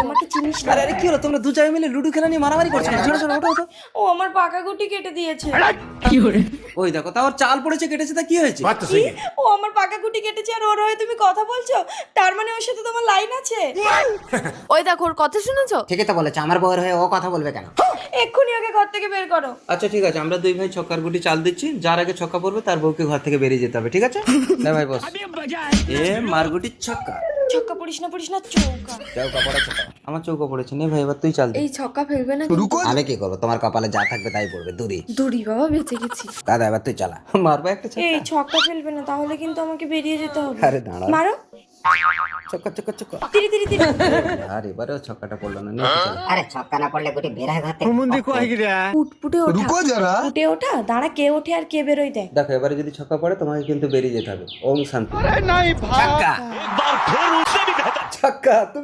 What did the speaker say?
আমাকে চিনিস না। আরে কি হলো, তোমরা দু জায়গায় মিলে লুডো খেলা নিয়ে মারামারি করছো? ছোট ছোট ওঠো ওঠো। ও আমার পাকা গুটি কেটে দিয়েছে। ওই দেখো, তা ওর চাল পড়েছে, কেটেছে, তা কি হয়েছে? কি? ও আমার পাকা গুটি কেটেছে আর ওর হয়ে তুমি কথা বলছো? তার মানে ওর সাথে তোমার লাইন আছে? ওই দেখো ওর কথা শুনেছো? ঠিকই তো বলেছে, আমার বউয়ের হয়ে ও কথা বলবে কেন? এক্ষুনি ওকে ঘর থেকে বের করো। আচ্ছা ঠিক আছে, আমরা দুই ভাই ছক্কার গুটি চাল দিচ্ছি, যার আগে ছক্কা পড়বে তার বউকে ঘর থেকে বেরিয়ে যেতে হবে, ঠিক আছে? না ভাই বস। এ মারগুটির ছক্কা। ছক্কা পড়িস না চৌকা। চৌকা পড়েছে তো? আমার চৌকা পড়েছে, নে ভাই এবার তুই চাল দে। এই ছক্কা ফেলবে না? আমি কি করবো? তোমার কপালে যা থাকবে তাই পড়বে। দূরি দড়ি বাবা, বেঁচে গেছি। দাদা, এবার তুই চালা। মারবা একটা ছক্কা। এই ছক্কা ফেলবে না, তাহলে কিন্তু আমাকে বেরিয়ে যেতে হবে। আরে দাঁড়া। মারো। ছক্কা ছক্কা ছক্কা। তিরি তিরি তিরি। আর এবারেও ছক্কাটা পড়লো না, নে তুই চালা। আরে ছক্কা না পড়লে গুটি বের হয় ঘর থেকে। ফুটফুটে ওঠা। ফুটে ওঠা, দাঁড়া কে ওঠে আর কে বেরোয় দেখ। দেখো এবারে যদি ছক্কা পড়ে তোমাকে কিন্তু বেরিয়ে যেতে হবে। ওম শান্তি। ছক্কা। ছক্কা তুমি